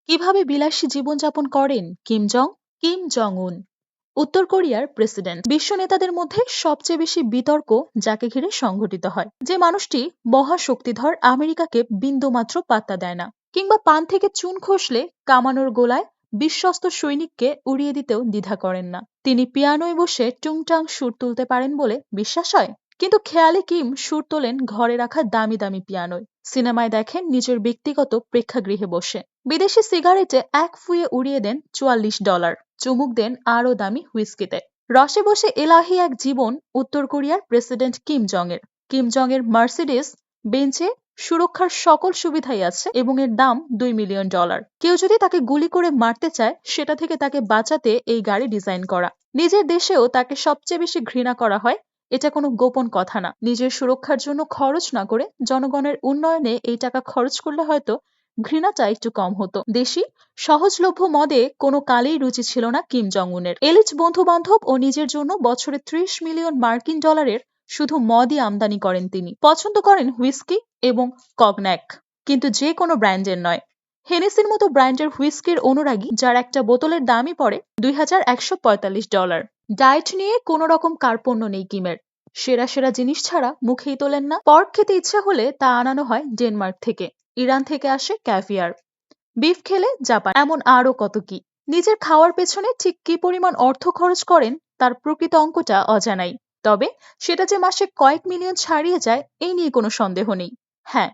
কিভাবে বিলাসী জীবনযাপন করেন কিম জং উন? উত্তর কোরিয়ার প্রেসিডেন্ট। বিশ্ব নেতাদের মধ্যে সবচেয়ে বেশি বিতর্ক যাকে ঘিরে সংঘটিত হয়, যে মানুষটি মহাশক্তিধর আমেরিকাকে বিন্দুমাত্র পাত্তা দেয় না, কিংবা পান থেকে চুন খসলে কামানোর গোলায় বিশ্বস্ত সৈনিককে উড়িয়ে দিতেও দ্বিধা করেন না। তিনি পিয়ানোয় বসে টুংটাং সুর তুলতে পারেন বলে বিশ্বাস হয়, কিন্তু খেয়ালি কিম সুর তোলেন ঘরে রাখা দামি দামি পিয়ানোয়। সিনেমায় দেখেন নিজের ব্যক্তিগত প্রেক্ষাগৃহে বসে। বিদেশি সিগারেটে এক ফুয়ে উড়িয়ে দেন $44, চুমুক দেন আরও দামি হুইস্কিতে। রসে বসে এলাহি এক জীবন উত্তর কোরিয়ার প্রেসিডেন্ট কিম জং এর মার্সিডিস বেঞ্চে সুরক্ষার সকল সুবিধাই আছে এবং এর দাম $2 মিলিয়ন। কেউ যদি তাকে গুলি করে মারতে চায়, সেটা থেকে তাকে বাঁচাতে এই গাড়ি ডিজাইন করা। নিজের দেশেও তাকে সবচেয়ে বেশি ঘৃণা করা হয়, এটা কোনো গোপন কথা না। নিজের সুরক্ষার জন্য খরচ না করে জনগণের উন্নয়নে এই টাকা খরচ করলে হয়তো ঘৃণাটা একটু কম হতো। দেশি সহজলভ্য মদে কোনো কালেই রুচি ছিল না কিম জং উনের। এলিট বন্ধু বান্ধব ও নিজের জন্য বছরে $30 মিলিয়ন শুধু মদই আমদানি করেন তিনি। পছন্দ করেন হুইস্কি এবং কগন্যাক, কিন্তু যে কোনো ব্র্যান্ডের নয়। হেনেসির মতো ব্র্যান্ডের হুইস্কির অনুরাগী, যার একটা বোতলের দামই পড়ে $2145। ডায়েট নিয়ে কোনো রকম কার্পণ্য নেই কিমের। সেরা সেরা জিনিস ছাড়া মুখেই তোলেন না। পর্ক খেতে ইচ্ছে হলে তা আনানো হয় ডেনমার্ক থেকে, ইরান থেকে আসে ক্যাভিয়ার, বিফ খেলে জাপান, এমন আরও কত কি। নিজের খাওয়ার পেছনে ঠিক কি পরিমাণ অর্থ খরচ করেন তার প্রকৃত অঙ্কটা অজানাই, তবে সেটা যে মাসে কয়েক মিলিয়ন ছাড়িয়ে যায় এই নিয়ে কোনো সন্দেহ নেই। হ্যাঁ,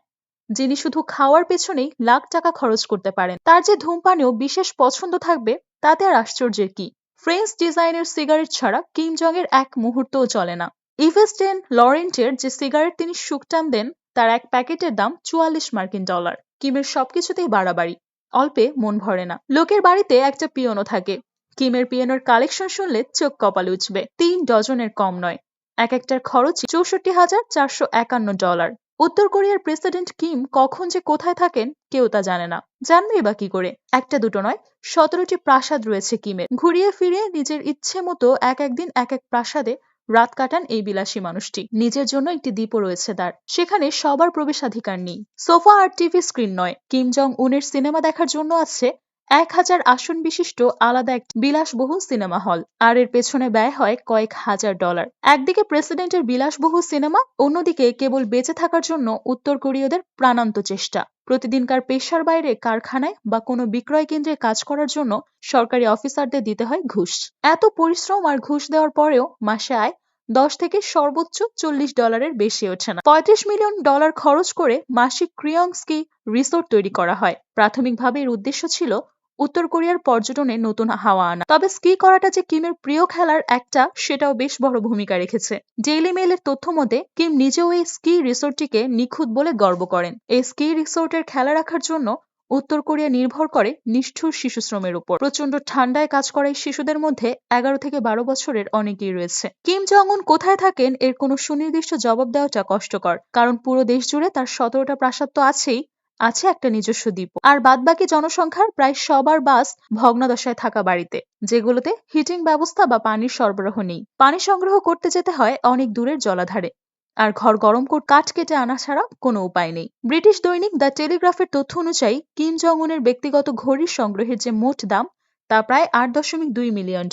যিনি শুধু খাওয়ার পেছনেই লাখ টাকা খরচ করতে পারেন, তার যে ধূমপানেও বিশেষ পছন্দ থাকবে তাতে আর আশ্চর্যের কি। ফ্রেঞ্চ ডিজাইনের সিগারেট ছাড়া কিম জং এর এক মুহূর্তও চলে না। ইভেস্টেন লরেন্টের যে সিগারেট তিনি সুকটান দেন, তার এক প্যাকেটের দাম $44। কিমের সবকিছুতেই বাড়াবাড়ি, অল্পে মন ভরে না। লোকের বাড়িতে একটা পিয়ানো থাকে, কিমের পিয়ানোর কালেকশন শুনলে চোখ কপালে উঠবে। 3 ডজনের কম নয়, এক একটার খরচ $64,451। উত্তর কোরিয়ার প্রেসিডেন্ট কিম কখন যে কোথায় থাকেন কেউ তা জানে না। জানবে বা কি করে? একটা দুটো নয়, 17টি প্রাসাদ রয়েছে কিমের। ঘুরিয়ে ফিরিয়ে নিজের ইচ্ছে মতো এক একদিন এক এক প্রাসাদে রাত কাটান এই বিলাসী মানুষটি। নিজের জন্য একটি দ্বীপও রয়েছে তার, সেখানে সবার প্রবেশাধিকার নেই। সোফা আর টিভি স্ক্রিন নয়, কিম জং উনের সিনেমা দেখার জন্য আছে 1000 আসন বিশিষ্ট আলাদা এক বিলাসবহুল সিনেমা হল, আর এর পেছনে ব্যয় হয় কয়েক হাজার ডলার। একদিকে প্রেসিডেন্টের বিলাসবহুল সিনেমা, অন্যদিকে কেবল বেঁচে থাকার জন্য উত্তর কোরীয়দের প্রাণান্ত চেষ্টা। প্রতিদিনকার পেশার বাইরে কারখানায় বা কোনো বিক্রয় কেন্দ্রে কাজ করার জন্য সরকারি অফিসারদের দিতে হয় ঘুষ। এত পরিশ্রম আর ঘুষ দেওয়ার পরেও মাসে আয় 10 থেকে সর্বোচ্চ $40 বেশি ওঠে না। $35 মিলিয়ন খরচ করে মাসিক ক্রিয়ংস্কি রিসোর্ট তৈরি করা হয়। প্রাথমিকভাবে এর উদ্দেশ্য ছিল উত্তর কোরিয়ার পর্যটনে নতুন হাওয়া আনা, তবে স্কি করাটা যে কিমের প্রিয় খেলার একটা, সেটাও বেশ বড় ভূমিকা রেখেছে। ডেইলি মেইলের তথ্য মতে কিম নিজেও এই স্কি রিসোর্টটিকে নিখুঁত বলে গর্ব করেন। এই স্কি রিসোর্টের খেলা রাখার জন্য উত্তর কোরিয়া নির্ভর করে নিষ্ঠুর শিশু শ্রমের উপর। প্রচন্ড ঠান্ডায় কাজ করা এই শিশুদের মধ্যে 11 থেকে 12 বছরের অনেকেই রয়েছে। কিম জং উন কোথায় থাকেন এর কোনো সুনির্দিষ্ট জবাব দেওয়াটা কষ্টকর, কারণ পুরো দেশ জুড়ে তার 17টা প্রাসাদ তো আছেই, আছে একটা নিজস্ব দ্বীপ, আর বাদবাকি জনসংখ্যার প্রায় সবার বাস ভগ্নদশায় থাকা বাড়িতে, যেগুলোতে হিটিং ব্যবস্থা বা পানির সরবরাহ নেই। পানি সংগ্রহ করতে যেতে হয় অনেক দূরের জলাধারে, আর ঘর গরম করে কাঠ কেটে আনা ছাড়া কোনো উপায় নেই। ব্রিটিশ দৈনিক দ্য টেলিগ্রাফের তথ্য অনুযায়ী কিম জং উনের ব্যক্তিগত ঘড়ির সংগ্রহের যে মোট দাম তা প্রায় $8.2 মিলিয়ন।